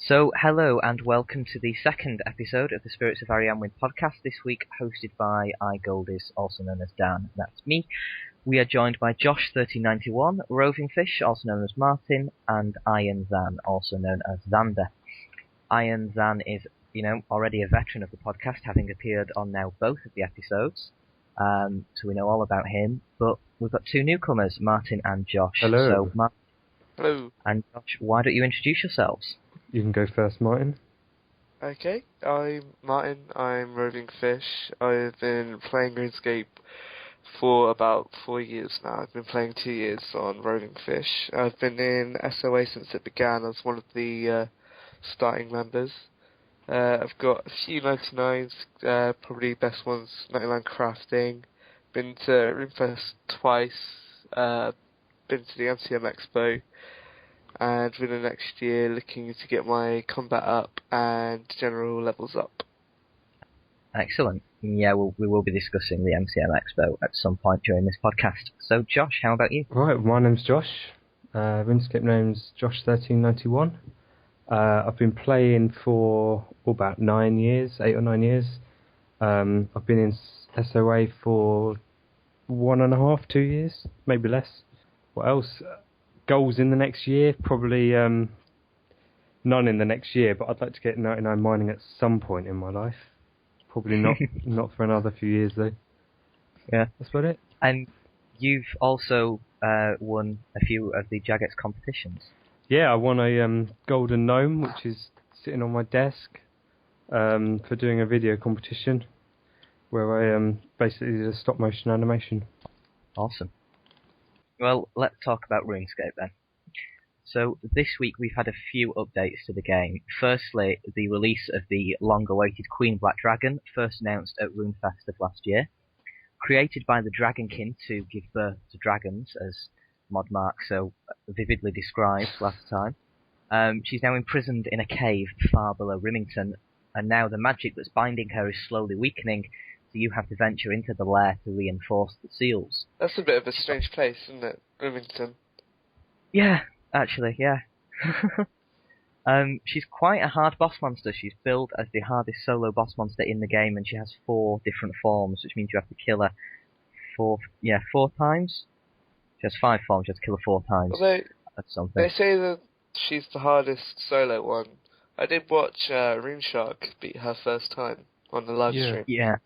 So, hello and welcome to the second episode of the Spirits of Arianwyn podcast, this week hosted by Goldies, also known as Dan, that's me. We are joined by Josh1391, Roving Fish, also known as Martin, and Arianwyn, also known as Xander. Arianwyn is, already a veteran of the podcast, having appeared on now both of the episodes, so we know all about him, but we've got two newcomers, Martin and Josh. Hello. So, Martin Hello. and Josh, why don't you introduce yourselves? You can go first, Martin. Okay, I'm Martin, I'm Roving Fish. I've been playing RuneScape for about 4 years now. I've been playing 2 years on Roving Fish. I've been in SoA since it began as one of the starting members. I've got a few 99s, probably best ones, 99 Crafting. Been to RuneFest twice, been to the MCM Expo, and within the next year looking to get my combat up and general levels up. Excellent. Yeah, we will be discussing the MCM Expo at some point during this podcast. So, Josh, how about you? Right, my name's Josh. RuneScape name's Josh1391. I've been playing for about 9 years, 8 or 9 years. I've been in SoA for 1.5, 2 years, maybe less. What else? Goals in the next year, probably none in the next year, but I'd like to get 99 mining at some point in my life. Probably not for another few years though. Yeah, that's about it. And you've also won a few of the Jagex competitions. Yeah, I won a golden gnome, which is sitting on my desk, for doing a video competition where I basically did a stop motion animation. Awesome. Well, let's talk about RuneScape then. So, this week we've had a few updates to the game. Firstly, the release of the long-awaited Queen Black Dragon, first announced at RuneFest of last year. Created by the Dragonkin to give birth to dragons, as Modmark so vividly described last time. She's now imprisoned in a cave far below Rimington, and now the magic that's binding her is slowly weakening, so you have to venture into the lair to reinforce the seals. That's a bit of a strange place, isn't it, Rimington? Yeah, actually, yeah. She's quite a hard boss monster. She's billed as the hardest solo boss monster in the game, and she has 4 different forms, which means you have to kill her 4 times? She has 5 forms, you have to kill her 4 times. Well, That's something. they say that she's the hardest solo one. I did watch RuneShark beat her first time on the live stream. Yeah.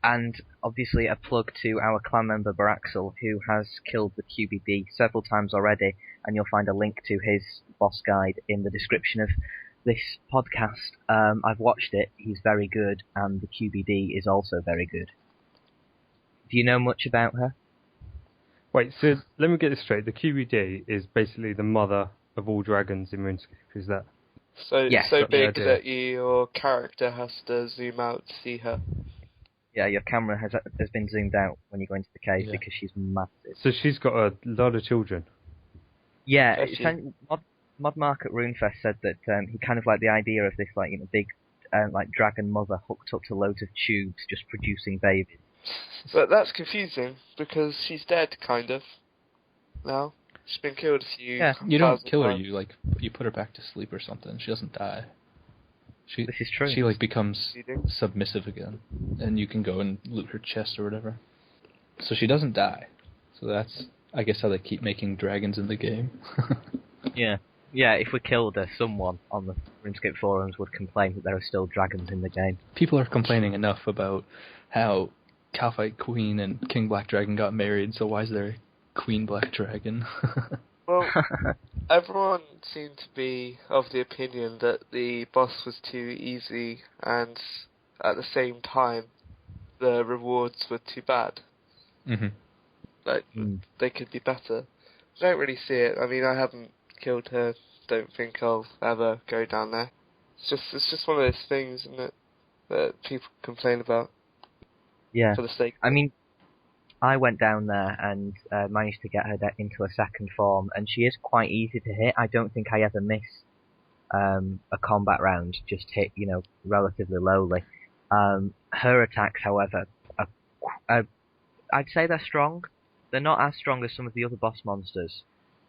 And obviously a plug to our clan member Baraxel, who has killed the QBD several times already, and you'll find a link to his boss guide in the description of this podcast. I've watched it, he's very good, and the QBD is also very good. Do you know much about her? Wait, so let me get this straight. The QBD is basically the mother of all dragons in RuneScape, is that? So that's big that your character has to zoom out to see her. Yeah, your camera has been zoomed out when you go into the cave because she's massive. So she's got a lot of children. Yeah, Modmark at RuneFest said that he kind of liked the idea of this big dragon mother hooked up to loads of tubes just producing babies. But that's confusing because she's dead, kind of. Now she's been killed a few. Yeah, you don't kill her. times. You put her back to sleep or something. She doesn't die. This is true. She becomes submissive again, and you can go and loot her chest or whatever. So she doesn't die. So that's, I guess, how they keep making dragons in the game. Yeah, if we killed her, someone on the RuneScape forums would complain that there are still dragons in the game. People are complaining enough about how Calphite Queen and King Black Dragon got married, so why is there a Queen Black Dragon? Well, everyone seemed to be of the opinion that the boss was too easy, and at the same time, the rewards were too bad. Mm-hmm. They could be better. I don't really see it. I mean, I haven't killed her. Don't think I'll ever go down there. It's just one of those things, isn't it, that people complain about. Yeah. For the sake. I mean, I went down there and managed to get her into a second form, and she is quite easy to hit. I don't think I ever miss a combat round, just hit, relatively lowly. Her attacks, however, I'd say they're strong. They're not as strong as some of the other boss monsters,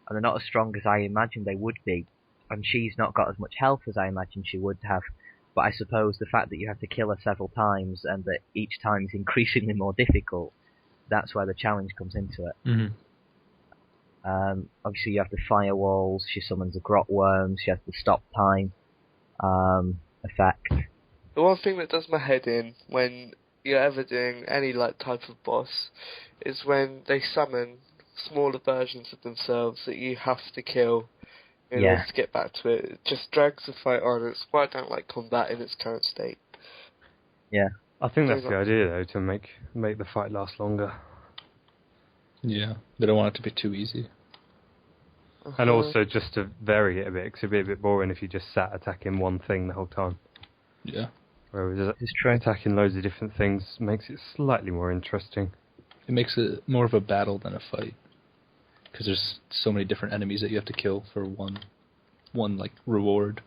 and they're not as strong as I imagined they would be. and she's not got as much health as I imagine she would have. But I suppose the fact that you have to kill her several times and that each time is increasingly more difficult, that's where the challenge comes into it. Mm-hmm. Obviously, you have the firewalls. She summons the grot worms. She has the stop time effect. The one thing that does my head in when you're ever doing any like type of boss is when they summon smaller versions of themselves that you have to kill in order to get back to it. It just drags the fight on. It's why I don't like combat in its current state. Yeah. I think that's the idea, though, to make the fight last longer. Yeah, they don't want it to be too easy. And also just to vary it a bit, because it'd be a bit boring if you just sat attacking one thing the whole time. Yeah. Whereas attacking loads of different things makes it slightly more interesting. It makes it more of a battle than a fight. Because there's so many different enemies that you have to kill for one like reward.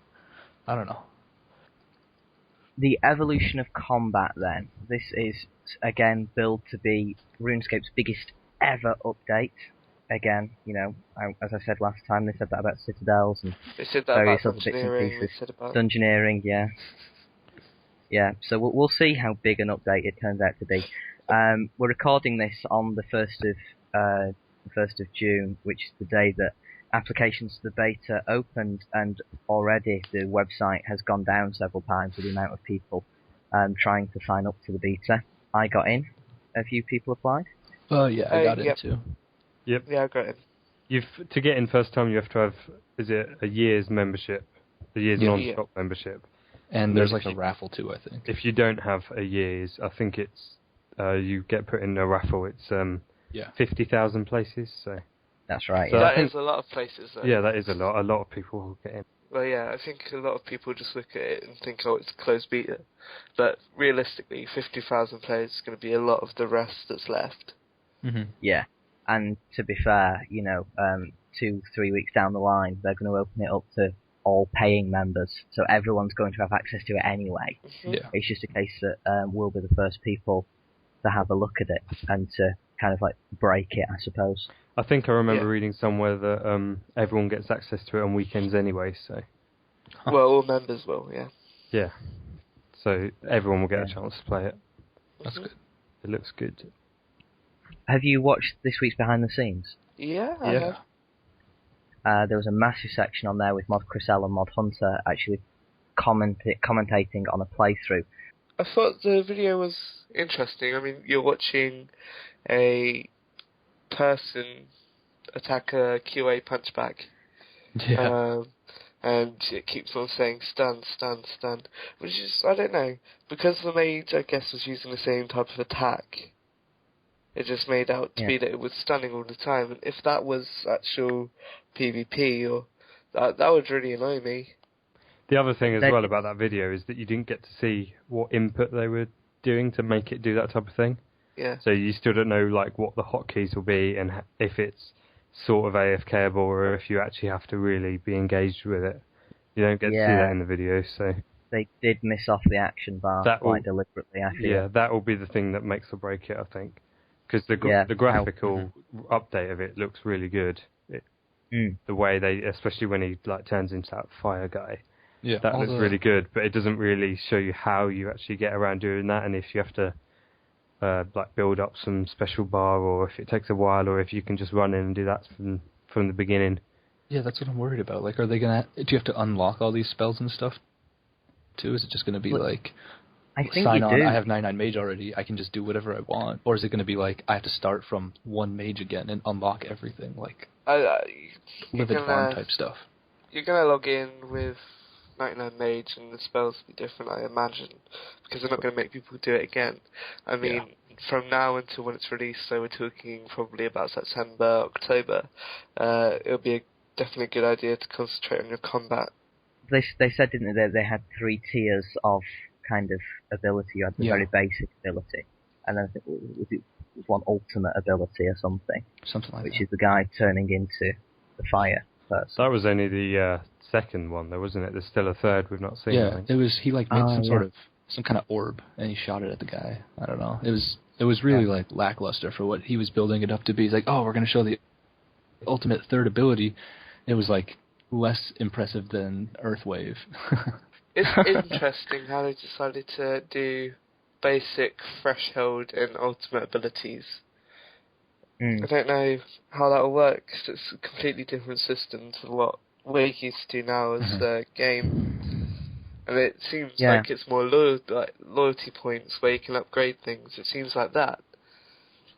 I don't know. The evolution of combat then. This is, again, billed to be RuneScape's biggest ever update. Again, you know, as I said last time, they said that about Citadels and they said that various about other bits and Dungeoneering. pieces. Dungeoneering, yeah. Yeah, so we'll see how big an update it turns out to be. We're recording this on the 1st of June, which is the day that applications to the beta opened, and already the website has gone down several times with the amount of people trying to sign up to the beta. I got in. A few people applied. Oh yeah, I got in too. Yep. Yeah, I got in. To get in first time, you have to have, is it a year's membership? A year's non-stop membership. And there's like a raffle too, I think. If you don't have a year's, I think it's, you get put in a raffle. It's 50,000 places, so... That's right. So yeah. that is a lot of places, though. Yeah, that is a lot. A lot of people will get in. Well, yeah, I think a lot of people just look at it and think, oh, it's a closed beta. But realistically, 50,000 players is going to be a lot of the rest that's left. Mm-hmm. Yeah, and to be fair, you know, 2-3 weeks down the line, they're going to open it up to all paying members, so everyone's going to have access to it anyway. Mm-hmm. Yeah. It's just a case that we'll be the first people to have a look at it and to kind of like break it, I suppose. I think I remember reading somewhere that everyone gets access to it on weekends anyway, so... Well, all members will, yeah. Yeah. So everyone will get a chance to play it. That's good. It looks good. Have you watched this week's behind the scenes? Yeah, I have. There was a massive section on there with Mod Crisell and Mod Hunter actually commentating on a playthrough. I thought the video was interesting. I mean, you're watching a person attack a QA punchback. Yeah. And it keeps on saying stun, stun, stun. Which is, I don't know, because the mage, I guess, was using the same type of attack, it just made out to be that it was stunning all the time. And if that was actual PvP, or that would really annoy me. The other thing as well about that video is that you didn't get to see what input they were doing to make it do that type of thing. Yeah. So you still don't know like what the hotkeys will be and if it's sort of AFKable or if you actually have to really be engaged with it. You don't get to see that in the video, so... They did miss off the action bar quite deliberately, I feel. Yeah, that will be the thing that makes or break it, I think. Because the graphical update of it looks really good. The way they... Especially when he like turns into that fire guy. Yeah, that looks really good, but it doesn't really show you how you actually get around doing that, and if you have to like build up some special bar, or if it takes a while, or if you can just run in and do that from the beginning. Yeah, that's what I'm worried about. Like, are they gonna? Do you have to unlock all these spells and stuff too? Is it just gonna be like, I think sign you on? do. I have 99 mage already. I can just do whatever I want, or is it gonna be like I have to start from one mage again and unlock everything, like Livid Farm type stuff? You're gonna log in with 99 mage and the spells will be different, I imagine, because they're not going to make people do it again. I mean, from now until when it's released, so we're talking probably about September, October, it'll be definitely a good idea to concentrate on your combat. They said, didn't they, they had 3 tiers of kind of ability. You had the very basic ability, and then I think it was one ultimate ability or something. Something like that. Which is the guy turning into the fire person. That was only the second one, though, wasn't it? There's still a third we've not seen. Yeah, it was. He like made some kind of orb, and he shot it at the guy. I don't know. It was really like lackluster for what he was building it up to be. He's like, oh, we're going to show the ultimate third ability. It was like less impressive than Earthwave. It's interesting how they decided to do basic, threshold, and ultimate abilities. I don't know how that'll work, 'cause it's a completely different system to what we're used to now as a game. And it seems like it's more loyalty points where you can upgrade things. It seems like that.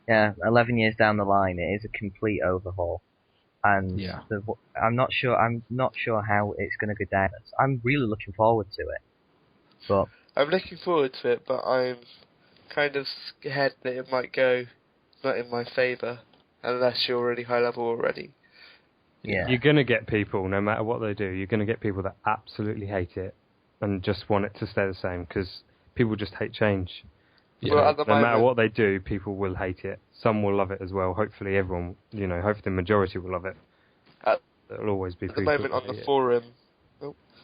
Yeah, 11 years down the line, it is a complete overhaul. And I'm not sure how it's going to go down. I'm really looking forward to it. But I'm looking forward to it, but I'm kind of scared that it might go not in my favour, unless you're already high level already. Yeah. You're going to get people, no matter what they do, you're going to get people that absolutely hate it and just want it to stay the same, because people just hate change. Yeah. Well, no matter what they do, people will hate it. Some will love it as well. Hopefully everyone, hopefully the majority will love it. There'll always be people. At the moment on the forum,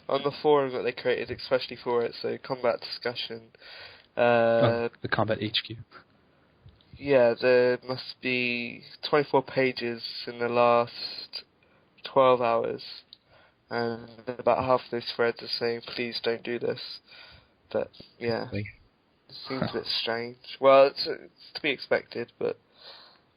on the forum that they created especially for it, so combat discussion. The combat HQ. Yeah, there must be 24 pages in the last 12 hours, and about half of those threads are saying, please don't do this. But, yeah, it seems a bit strange. Well, it's to be expected, but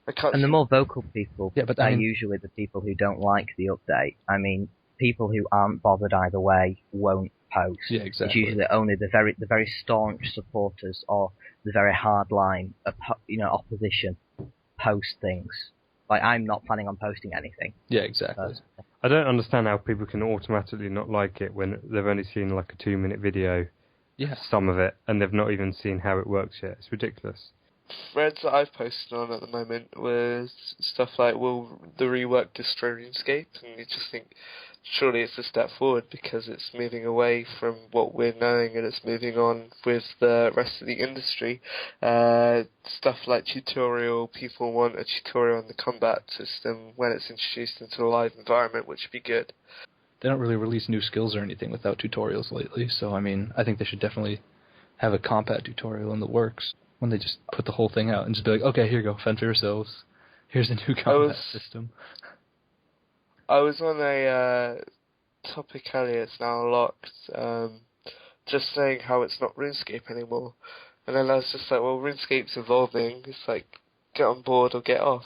I can't... And the more vocal people are usually the people who don't like the update. I mean, people who aren't bothered either way won't post. Yeah, exactly. It's usually only the very staunch supporters or the very hardline, opposition post things. Like, I'm not planning on posting anything. Yeah, exactly. I don't understand how people can automatically not like it when they've only seen like a 2-minute video, some of it, and they've not even seen how it works yet. It's ridiculous. Threads that I've posted on at the moment was stuff like, will the rework destroy RuneScape? And you just think, surely it's a step forward because it's moving away from what we're knowing and it's moving on with the rest of the industry. Stuff like tutorial, people want a tutorial on the combat system when it's introduced into a live environment, which would be good. They don't really release new skills or anything without tutorials lately, so I mean, I think they should definitely have a combat tutorial in the works when they just put the whole thing out and just be like, okay, here you go, fend for yourselves. Here's a new combat system. I was on a topic earlier, it's now locked, just saying how it's not RuneScape anymore. And then I was just like, well, RuneScape's evolving. It's like, get on board or get off.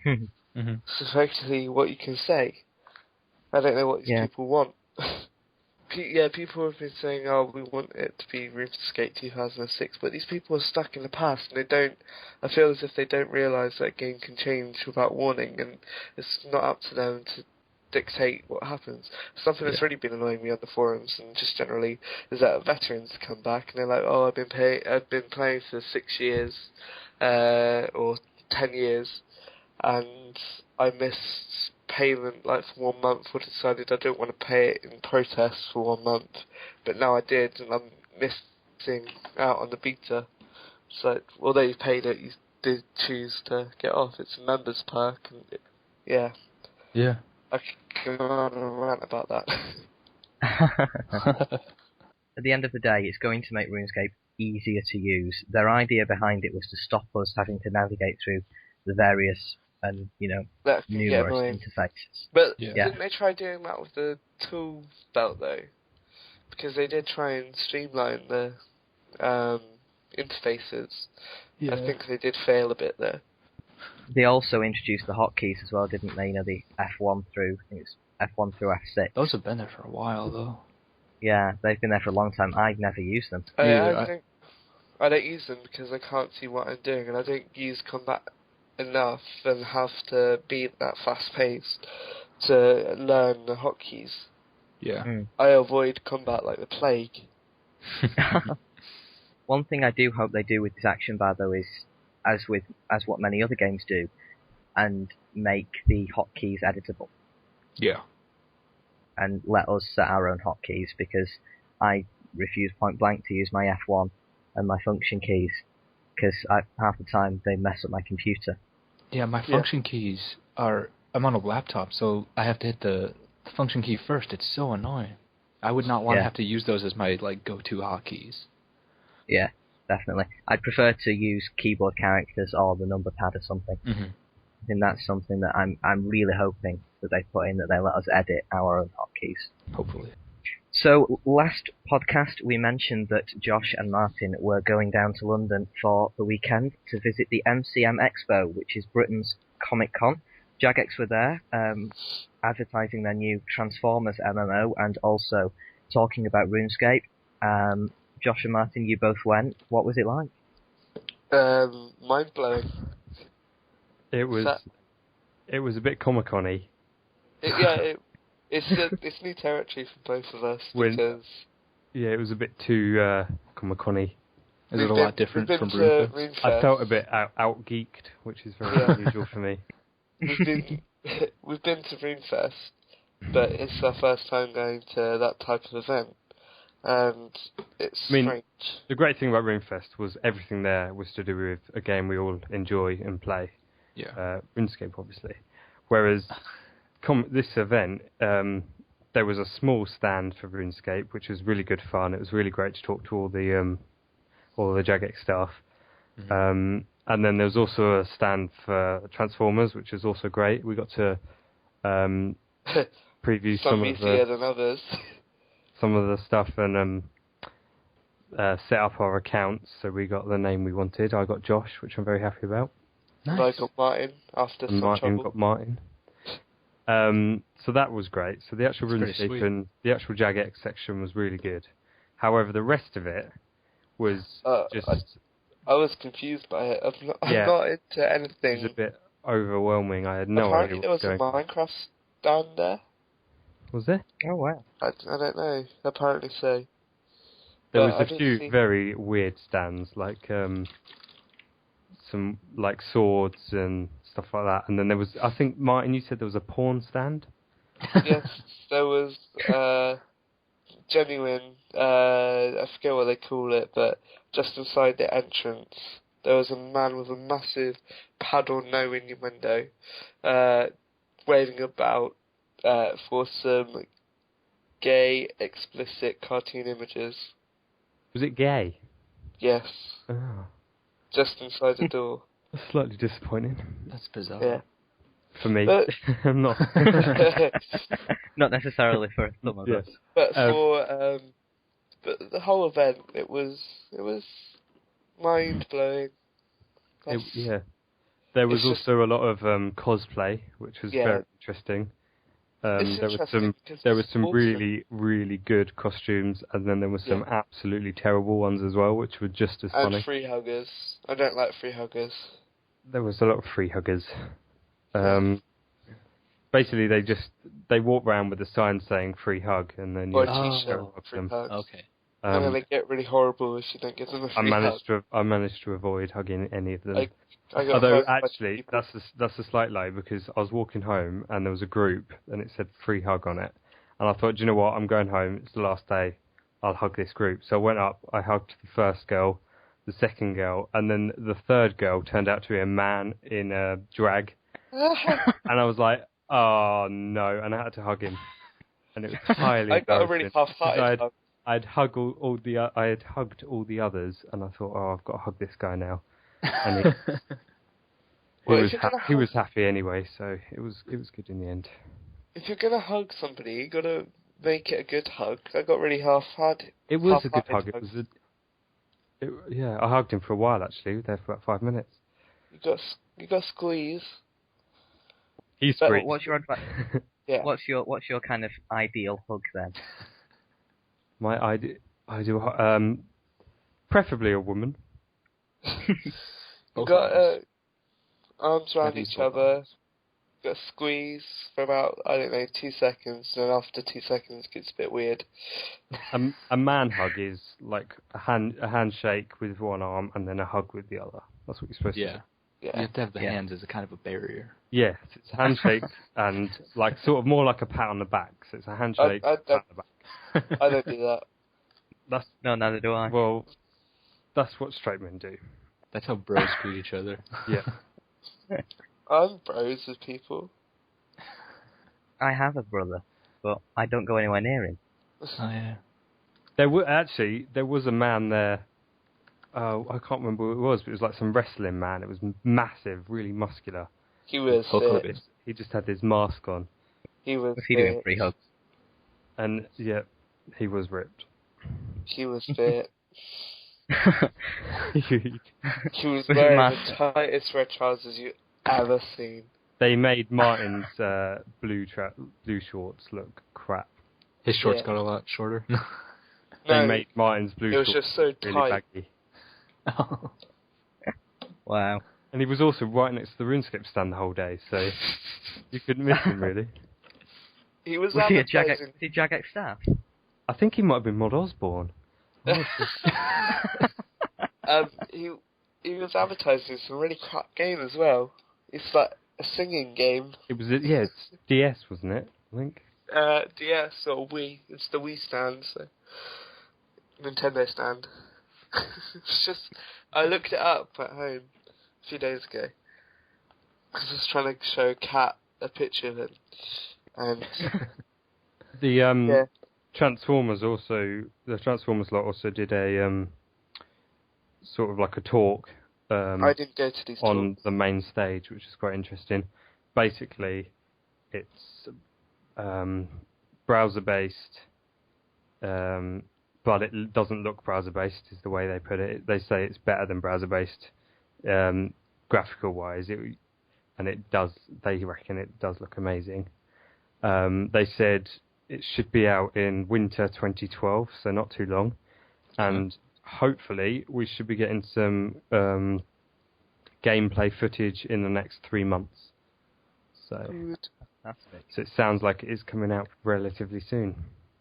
It's effectively what you can say. I don't know what these people want. People have been saying, oh, we want it to be RuneScape 2006, but these people are stuck in the past, and I feel as if they don't realise that a game can change without warning, and it's not up to them to dictate what happens. Something that's really been annoying me on the forums, and just generally, is that veterans come back, and they're like, oh, I've been playing for 6 years, or 10 years, and I missed payment like for 1 month, or decided I don't want to pay it in protest for 1 month, but now I did, and I'm missing out on the beta. So, although you paid it, you did choose to get off. It's a members perk, and I can go on and rant about that. At the end of the day, it's going to make RuneScape easier to use. Their idea behind it was to stop us having to navigate through the various and, numerous interfaces. But didn't they try doing that with the tool belt, though? Because they did try and streamline the interfaces. I think they did fail a bit there. They also introduced the hotkeys as well, didn't they? The F1 through, I think it's F1 through F6. Those have been there for a while, though. Yeah, they've been there for a long time. I've never used them. I don't use them because I can't see what I'm doing, and I don't use combat enough and have to be that fast-paced to learn the hotkeys. Yeah. I avoid combat like the plague. One thing I do hope they do with this action bar, though, is as what many other games do, and make the hotkeys editable. Yeah. And let us set our own hotkeys, because I refuse point blank to use my F1 and my function keys, because half the time they mess up my computer. Yeah, my function keys are... I'm on a laptop, so I have to hit the function key first. It's so annoying. I would not want to have to use those as my go-to hotkeys. Yeah, definitely. I'd prefer to use keyboard characters or the number pad or something. I think that's something that I'm really hoping that they put in, that they let us edit our own hotkeys. Hopefully. So last podcast we mentioned that Josh and Martin were going down to London for the weekend to visit the MCM Expo, which is Britain's Comic Con. Jagex were there, advertising their new Transformers MMO and also talking about RuneScape. Josh and Martin, you both went. What was it like? Mind blowing. It was a bit Comic-Con-y. It's new territory for both of us because it was a bit too Comic-Con-y. Is it a lot different from RuneFest? I felt a bit out geeked, which is very unusual for me. We've been to RuneFest, but it's our first time going to that type of event, and it's strange. The great thing about RuneFest was everything there was to do with a game we all enjoy and play. Yeah. RuneScape, obviously. Whereas this event, there was a small stand for RuneScape, which was really good fun. It was really great to talk to all the Jagex staff. Mm-hmm. And then there was also a stand for Transformers, which was also great. We got to preview some easier than others. Some of the stuff and set up our accounts. So we got the name we wanted. I got Josh, which I'm very happy about. Nice. And I got Martin after some Martin trouble. got Martin. So that was great. So the actual RuneScape and the actual Jagex section was really good. However, the rest of it was just... I was confused by it. I'm not into anything. It was a bit overwhelming. I had no idea what was going on. Apparently there was a Minecraft stand there. Was there? Oh, wow. I don't know. Apparently so. There was a few very weird stands, like some like swords and stuff like that. And then there was, I think, Martin, you said there was a porn stand? Yes, there was genuine, I forget what they call it, but just inside the entrance, there was a man with a massive paddle no innuendo, waving about for some gay, explicit cartoon images. Was it gay? Yes. Oh. Just inside the door. That's slightly disappointing. That's bizarre. Yeah. For me. I'm not. Not necessarily for some of us. But but the whole event, it was mind blowing. There was also a lot of cosplay, which was very interesting. There was some really, really good costumes, and then there were some absolutely terrible ones as well, which were just as funny. And free huggers. I don't like free huggers. There was a lot of free huggers. Basically, they walk around with a sign saying "free hug," and then you hug them. Okay. And then they get really horrible if you don't give them a free hug. I managed to avoid hugging any of them. Although actually, that's a slight lie, because I was walking home and there was a group and it said "free hug" on it, and I thought, do you know what? I'm going home. It's the last day. I'll hug this group. So I went up. I hugged the first girl, the second girl, and then the third girl turned out to be a man in a drag, and I was like, oh no, and I had to hug him, and it was highly. I got a really half-hearted hug. I had hugged all the others, and I thought, oh, I've got to hug this guy now. And he was happy anyway, so it was good in the end. If you're gonna hug somebody, you gotta make it a good hug. I got really half-hearted. It was a good hug. I hugged him for a while actually. We were there for about 5 minutes. You got squeeze. He squeezed. What's your advice? Yeah. What's your kind of ideal hug then? My ideal, preferably a woman. You got arms around each other. You got squeeze for about 2 seconds, and then after 2 seconds it gets a bit weird. A man hug is like a handshake with one arm and then a hug with the other. That's what you're supposed to do. Yeah. You have to have the hands as a kind of a barrier. Yes, it's a handshake and like sort of more like a pat on the back. So it's a handshake, pat on the back. I don't do that. No, neither do I. Well, that's what straight men do. That's how bros greet each other. Yeah. I'm bros with people. I have a brother, but I don't go anywhere near him. Oh yeah. There was a man there. I can't remember who it was, but it was like some wrestling man. It was massive, really muscular, He was fit. He just had his mask on. He was What's he doing? Free hugs. And, yeah, he was ripped. He was fit. They He was wearing the tightest red trousers you ever seen. made Martin's blue shorts look crap. His shorts got a lot shorter. They made Martin's blue shorts it was just so really tight. baggy. Wow. And he was also right next to the RuneScape stand the whole day, so you couldn't miss him, really. He was he a advertising. Jagex staff? I think he might have been Mod Osborne. He was advertising some really crap game as well. It's like a singing game. It was, it's DS, wasn't it? I think. DS or Wii. It's the Wii stand, so Nintendo stand. It's just, I looked it up at home a few days ago. I was just trying to show Kat a picture of it, and the Transformers lot also did a sort of like a talk. I didn't go to these on talks. the main stage, which is quite interesting. Basically, it's browser-based, but it doesn't look browser-based, is the way they put it. They say it's better than browser-based graphical-wise, and it does. They reckon it does look amazing. They said it should be out in winter 2012, so not too long, and hopefully we should be getting some gameplay footage in the next 3 months. So it sounds like it is coming out relatively soon.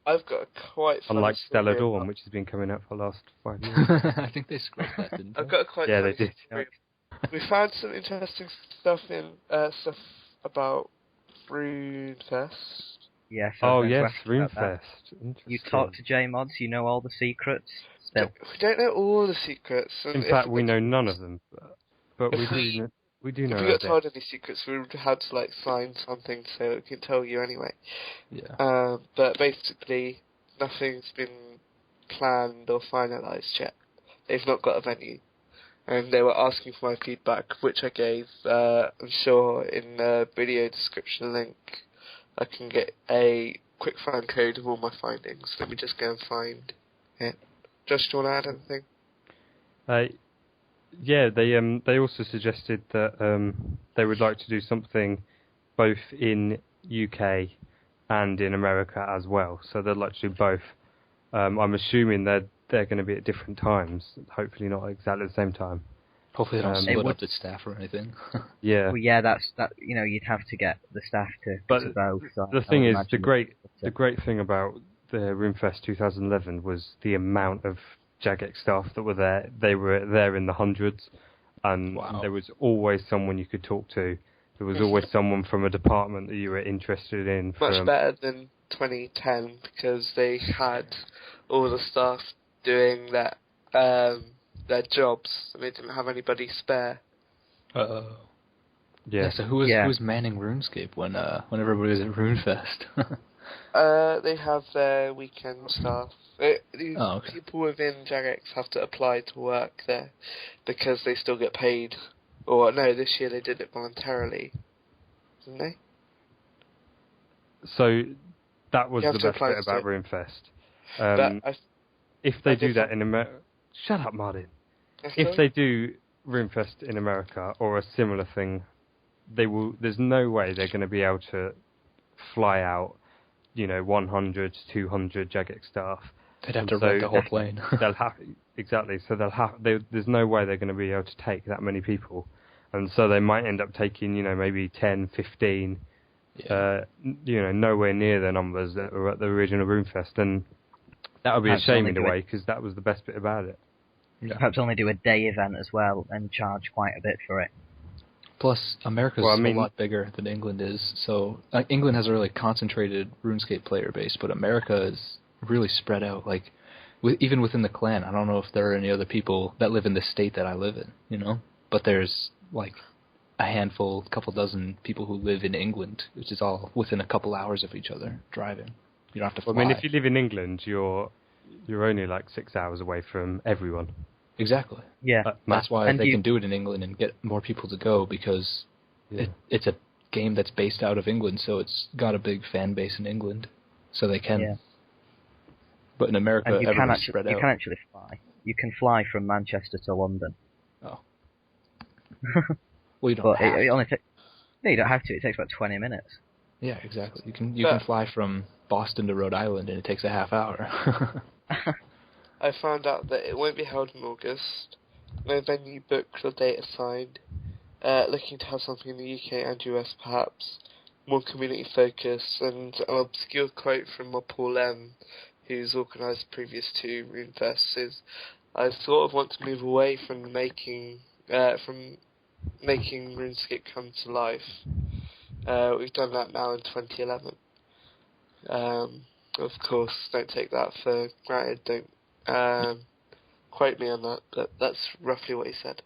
I've got a quite funny unlike Stellar story Dawn, which has been coming out for the last 5 years. I think they scrapped that, didn't they? I've got a quite Yeah, funny they did. story. We found some interesting stuff about RuneFest. Yes. Oh yes, RuneFest. You talk to JMods, you know all the secrets. Still. We don't know all the secrets. In fact, we know none of them, but we do know. If we got told any secrets, we would have to sign something so we can tell you anyway. Yeah. But basically, nothing's been planned or finalised yet. They've not got a venue, and they were asking for my feedback, which I gave. I'm sure in the video description link, I can get a quick find code of all my findings. Let me just go and find it. Josh, do you want to add anything? Yeah, they also suggested that they would like to do something both in UK and in America as well. So they'd like to do both. I'm assuming they're going to be at different times. Hopefully not exactly the same time. Hopefully they don't split up the staff or anything. Yeah. Well, yeah, that. You'd have to get the staff to both. So the thing is, the great thing about the RuneFest 2011 was the amount of Jagex staff that were there. They were there in the hundreds, and there was always someone you could talk to. There was always someone from a department that you were interested in. Much better than 2010, because they had all the staff doing their jobs, and they didn't have anybody spare. Yeah. So who was manning RuneScape when everybody was at RuneFest? They have their weekend staff. People within Jagex have to apply to work there because they still get paid. Or no, this year they did it voluntarily, didn't they? So that was the best bit about RuneFest. If they do that in America, shut up, Martin. If they do RuneFest in America or a similar thing, they will. There's no way they're going to be able to fly out, 100 to 200 Jagex staff. They'd have to rent the whole plane. They'll have exactly. So there's no way they're going to be able to take that many people, and so they might end up taking maybe 10, 15. Yeah. Nowhere near the numbers that were at the original RuneFest, and that would be a shame in a way because that was the best bit about it. Yeah. Perhaps only do a day event as well and charge quite a bit for it. Plus, America's a lot bigger than England is, so England has a really concentrated RuneScape player base, but America is really spread out. Even within the clan, I don't know if there are any other people that live in the state that I live in, but there's a handful, couple dozen people who live in England, which is all within a couple hours of each other driving. You don't have to fly. If you live in England, you're only 6 hours away from everyone. Exactly. Yeah. That's why they can do it in England and get more people to go, because it's a game that's based out of England, so it's got a big fan base in England, so they can. Yeah. But in America, And everybody's spread out. You can actually fly. You can fly from Manchester to London. Oh. Well, you don't have it to. only no, you don't have to. It takes about 20 minutes. Yeah, exactly. You can fly from Boston to Rhode Island, and it takes a half hour. I found out that it won't be held in August. No venue booked or date assigned. Looking to have something in the UK and US perhaps. More community focus, and an obscure quote from Paul M, who's organised previous to RuneFest, is, I sort of want to move away from making RuneScape come to life. We've done that now in 2011. Of course, don't take that for granted, don't quote me on that, but that's roughly what he said.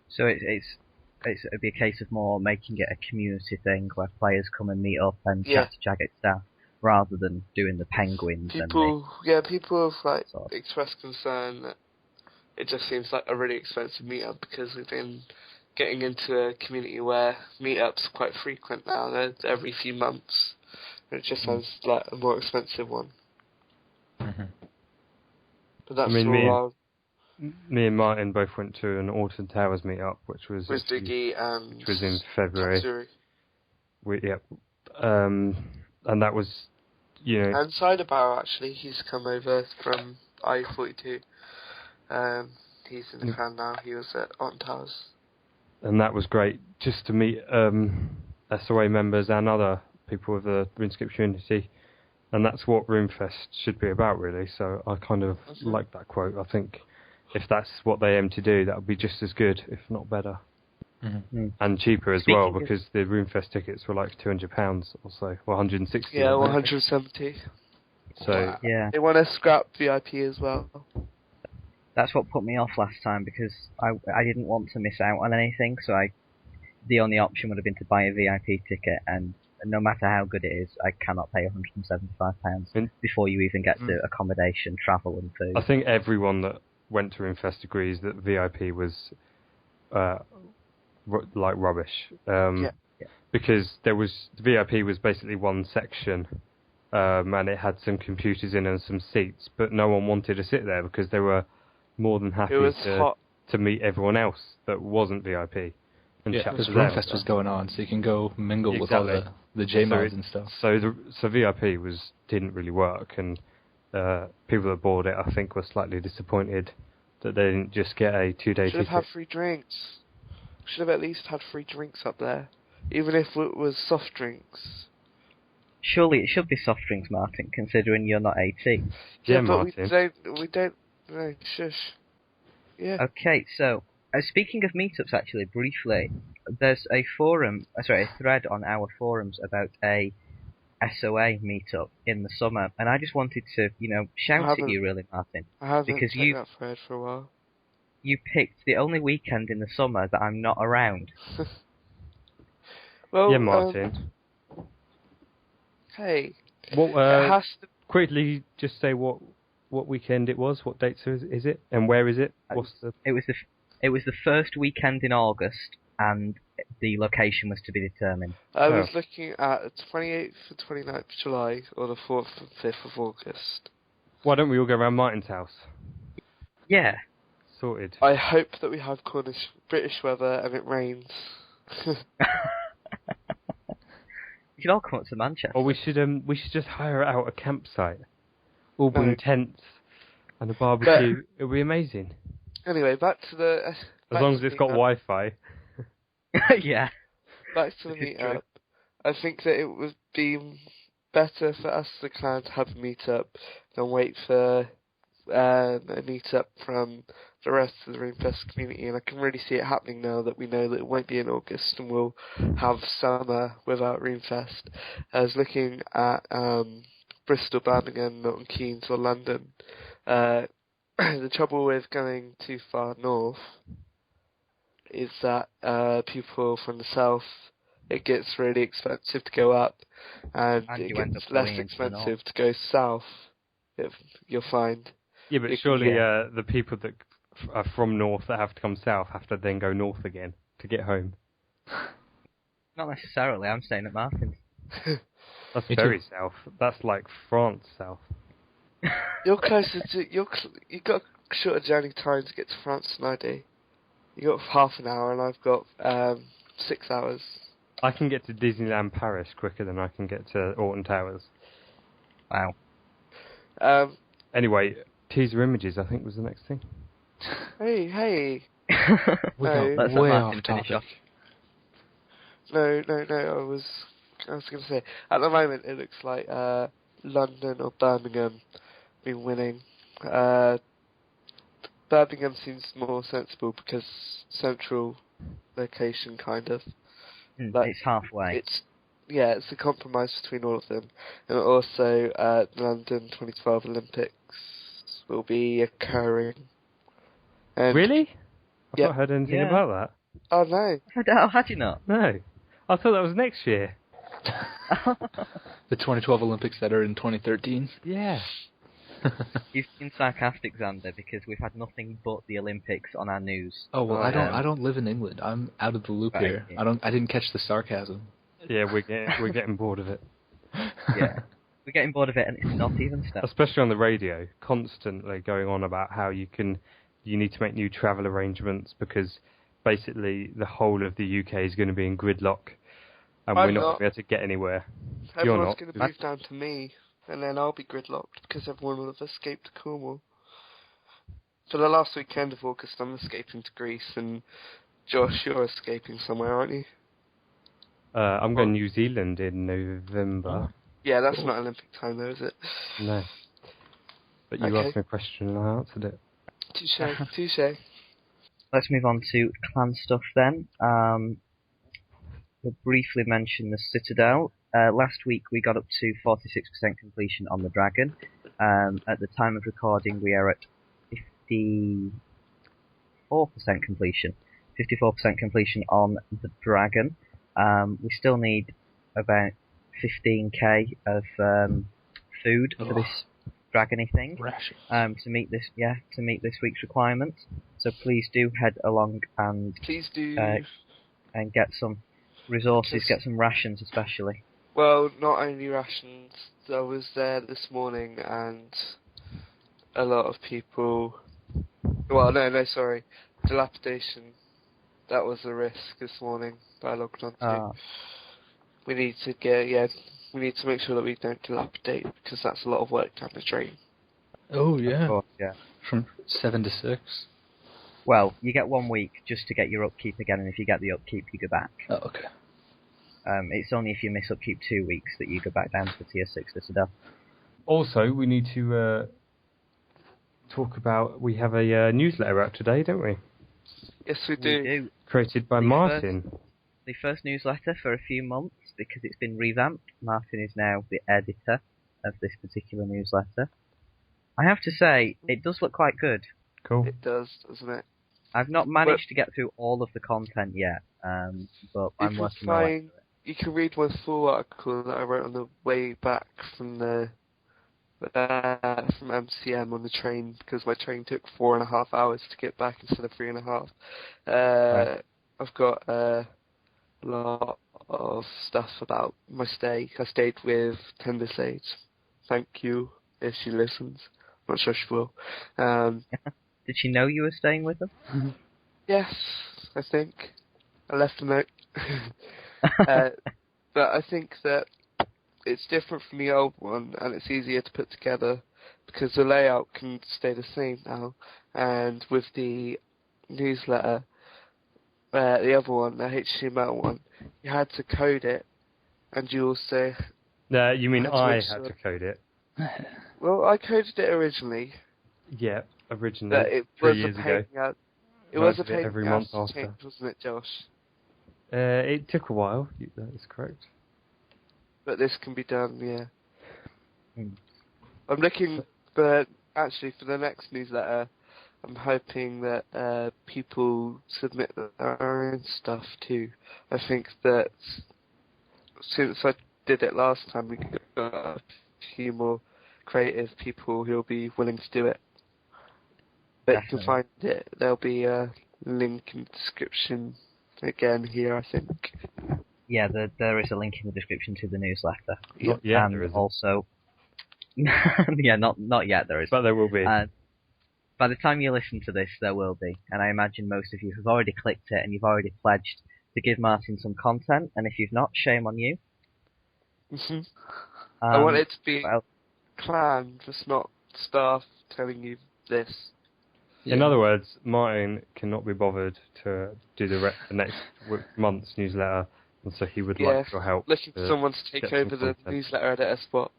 So it'd be a case of more making it a community thing where players come and meet up and chat to Jagged Staff, rather than doing the penguins. People have expressed concern that it just seems like a really expensive meetup, because we've been getting into a community where meetups are quite frequent now. They're every few months. It just sounds like a more expensive one. Mm-hmm. But that's me and Martin both went to an Alton Towers meetup, which was Diggy and which was in February. And that was, And Ciderbar, actually, he's come over from I-42. He's in the crowd now. He was at Alton Towers. And that was great, just to meet SoA members and other people of the RuneScape community. And that's what RuneFest should be about, really. So I kind of like that quote. I think if that's what they aim to do, that would be just as good, if not better. Mm-hmm. And cheaper as well, because the RuneFest tickets were like £200 or so, or 160. Yeah, 170. So yeah, they want to scrap VIP as well. That's what put me off last time, because I didn't want to miss out on anything. So the only option would have been to buy a VIP ticket, and no matter how good it is, I cannot pay £175 before you even get to accommodation, travel, and food. I think everyone that went to RuneFest agrees that VIP was like rubbish. Because VIP was basically one section, and it had some computers in and some seats, but no one wanted to sit there because they were more than happy to meet everyone else that wasn't VIP. And chat because to them. RuneFest was going on, so you can go mingle with all the J-mods and stuff. So VIP didn't really work, and people that bought it, I think, were slightly disappointed that they didn't just get a 2-day ticket. Should have had free drinks. Should have at least had free drinks up there, even if it was soft drinks. Surely it should be soft drinks, Martin, considering you're not 18. Yeah, but Martin. we don't. No, shush. Yeah. Okay, so speaking of meetups, actually, briefly, there's a thread on our forums about a SoA meetup in the summer, and I just wanted to, shout at you, really, Martin. I haven't because checked that thread for a while. You picked the only weekend in the summer that I'm not around. Well, yeah, Martin. Hey. What? It has to... Quickly, just say what weekend it was. What dates is it, and where is it? It was the first weekend in August, and the location was to be determined. I was looking at the 28th and 29th of July, or the 4th and 5th of August. Why don't we all go around Martin's house? Yeah. Sorted. I hope that we have British weather and it rains. You can all come up to Manchester. Or we should just hire out a campsite. All bring tents and a barbecue. It'll be amazing. Anyway, back to the... as long as it's got Wi-Fi. Yeah. Back to the meetup. I think that it would be better for us as a clan to have a meetup than wait for a meetup from the rest of the RuneFest community, and I can really see it happening now that we know that it won't be in August and we'll have summer without RuneFest. I was looking at Bristol, Birmingham, Milton Keynes or London. The trouble with going too far north is that people from the south, it gets really expensive to go up, and it gets less expensive to go south, if you'll find. Yeah, but surely the people that are from north that have to come south have to then go north again to get home. Not necessarily. I'm staying at Martin's. That's Me very too. south. That's like France south. You're closer to you got a shorter journey time to get to France than I do. You got half an hour, and I've got 6 hours. I can get to Disneyland Paris quicker than I can get to Alton Towers. Wow. Anyway, teaser images, I think, was the next thing. Hey. We No. got Let's let way Martin off finish topic. No. off. I was going to say, at the moment it looks like London or Birmingham been winning. Birmingham seems more sensible because central location, kind of. But It's halfway. It's a compromise between all of them. And also, the London 2012 Olympics will be occurring. And Really? I've Yeah. not heard anything Yeah. about that. Oh no. How had you not? No. I thought that was next year. The 2012 Olympics that are in 2013. Yeah. You've been sarcastic, Xander, because we've had nothing but the Olympics on our news. Oh well, Oh, I don't live in England. I'm out of the loop Right, here. yeah. I didn't catch the sarcasm. Yeah, we're getting bored of it. Yeah. We're getting bored of it, and it's not even stuff. Especially on the radio, constantly going on about how you need to make new travel arrangements because basically the whole of the UK is going to be in gridlock and I'm we're not going not. to be able to get anywhere. Everyone's not. going to move down to me, and then I'll be gridlocked because everyone will have escaped to Cornwall. For the last weekend of August, I'm escaping to Greece, and Josh, you're escaping somewhere, aren't you? I'm going to New Zealand in November. Yeah, that's Cool. not Olympic time, though, is it? No. But you Okay. asked me a question and I answered it. Touche. Let's move on to clan stuff then. We'll briefly mention the Citadel. Last week we got up to 46% completion on the Dragon. At the time of recording we are at 54% completion. 54% completion on the Dragon. We still need about 15k of food for this dragony thing Ration. to meet this week's requirements. So please do head along and Please do. And get some resources, Because- get some rations especially. Well, not only rations. I was there this morning, and a lot of people. Well, no, sorry. Dilapidation. That was a risk this morning that I logged onto. We need to make sure that we don't dilapidate, because that's a lot of work down the drain. Oh yeah. Of course, yeah. From 7 to 6. Well, you get 1 week just to get your upkeep again, and if you get the upkeep, you go back. Oh okay. It's only if you miss upkeep 2 weeks that you go back down to the tier 6 Citadel. Also, we need to talk about, we have a newsletter out today, don't we? Yes, we We do. do. Created by The Martin. The first newsletter for a few months because it's been revamped. Martin is now the editor of this particular newsletter. I have to say, it does look quite good. Cool. It does, doesn't it? I've not managed to get through all of the content yet, but I'm working my way through it. You can read my full article that I wrote on the way back from from MCM on the train, because my train took 4.5 hours to get back instead of 3.5. Right. I've got a lot of stuff about my stay. I stayed with Tender Sage. Thank you, if she listens. I'm not sure she will. Did she know you were staying with them? Yes, I think. I left a note. But I think that it's different from the old one, and it's easier to put together because the layout can stay the same now. And with the newsletter, the other one, the HTML one, you had to code it, and you also... No, you mean I had to I make had sure- to code it? Well, I coded it originally, Yeah, originally. but it 3 was years a ago. pain. It was a Coded it pain every in the ass month to after. change, wasn't it, Josh? It took a while, that is correct. But this can be done, yeah. Hmm. I'm looking for, actually, for the next newsletter, I'm hoping that people submit their own stuff too. I think that since I did it last time, we got a few more creative people who'll be willing to do it. But you can Definitely. find it, there'll be a link in the description again here, I think. Yeah, there is a link in the description to the newsletter. Not yet, And there isn't. also, yeah, not yet there is. But there will be. By the time you listen to this, there will be. And I imagine most of you have already clicked it and you've already pledged to give Martin some content. And if you've not, shame on you. Mhm. I want it to be well, clan, just not staff telling you this. In other words, Martin cannot be bothered to do the next month's newsletter, and so he would like your help. Looking for someone to take get some over the content. newsletter editor spot.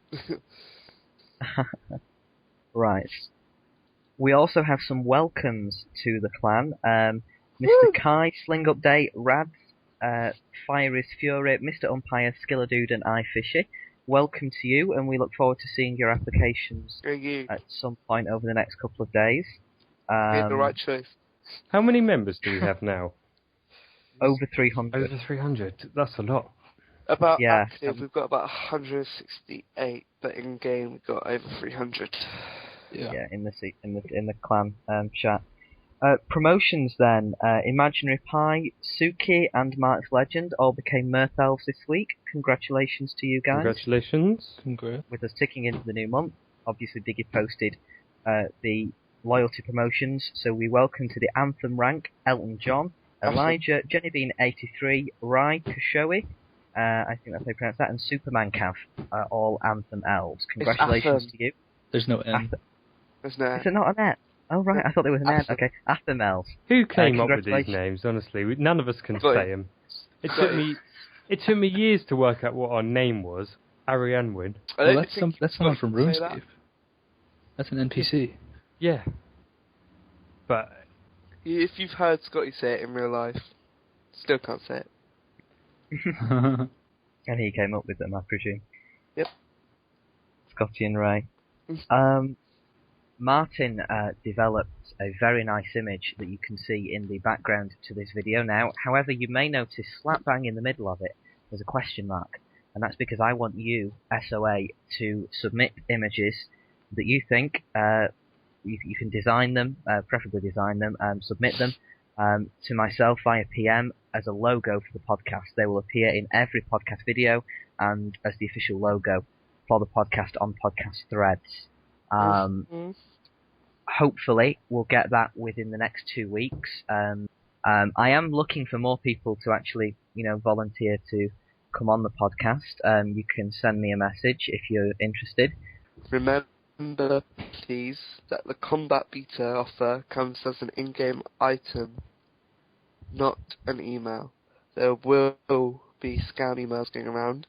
right. We also have some welcomes to the clan. Mr. Kai, Sling Update, Rads, Fire is Fury, Mr. Umpire, Skiller and iFishy. Welcome to you, and we look forward to seeing your applications at some point over the next couple of days. Made the right choice. How many members do we have now? Over 300. Over 300. That's a lot. Active, we've got about 168, but in game we've got over 300. Yeah, in the clan chat. Promotions then. Imaginary Pie, Suki, and Mark's Legend all became Mirth Elves this week. Congratulations to you guys. Congratulations. Congrats. With us ticking into the new month, obviously Diggy posted the loyalty promotions, so we welcome to the Anthem rank Elton John, Elijah, Jennybean 83, Rai Kashowi, I think that's how you pronounce that, and Superman Cav, all Anthem elves. Congratulations to you. There's no N. There's no N. Is it not an N? Oh right, I thought there was an N. Okay, Anthem elves. Who came up with these names? Honestly, none of us can say them. It took me years to work out what our name was. Arianwyn. Well, that's someone from RuneScape. That's an NPC. Yeah. But if you've heard Scotty say it in real life, still can't say it. And he came up with them, I presume. Yep. Scotty and Ray. Martin developed a very nice image that you can see in the background to this video now. However, you may notice slap bang in the middle of it, there's a question mark. And that's because I want you, SoA, to submit images that you think you can design them, preferably design them, and submit them to myself via PM as a logo for the podcast. They will appear in every podcast video and as the official logo for the podcast on podcast threads. Hopefully, we'll get that within the next 2 weeks. I am looking for more people to actually, volunteer to come on the podcast. You can send me a message if you're interested. Remember, please, that the combat beta offer comes as an in-game item, not an email. There will be scam emails going around,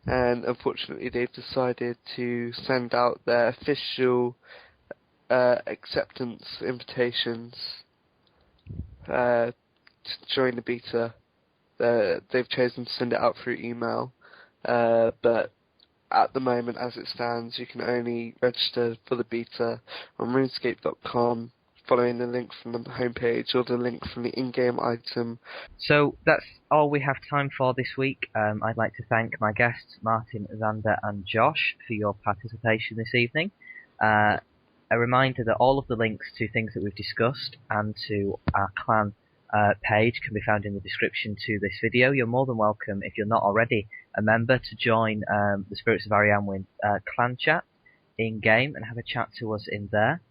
and unfortunately they've decided to send out their official acceptance invitations to join the beta. They've chosen to send it out through email, but at the moment, as it stands, you can only register for the beta on RuneScape.com, following the link from the homepage or the link from the in-game item. So that's all we have time for this week. I'd like to thank my guests, Martin, Xander and Josh, for your participation this evening. A reminder that all of the links to things that we've discussed and to our clan page can be found in the description to this video. You're more than welcome, if you're not already a member, to join the Spirits of Arianwyn clan chat in-game and have a chat to us in there.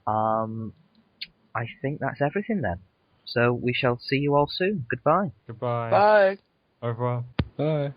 I think that's everything then. So we shall see you all soon. Goodbye. Goodbye. Bye. Au revoir. Bye.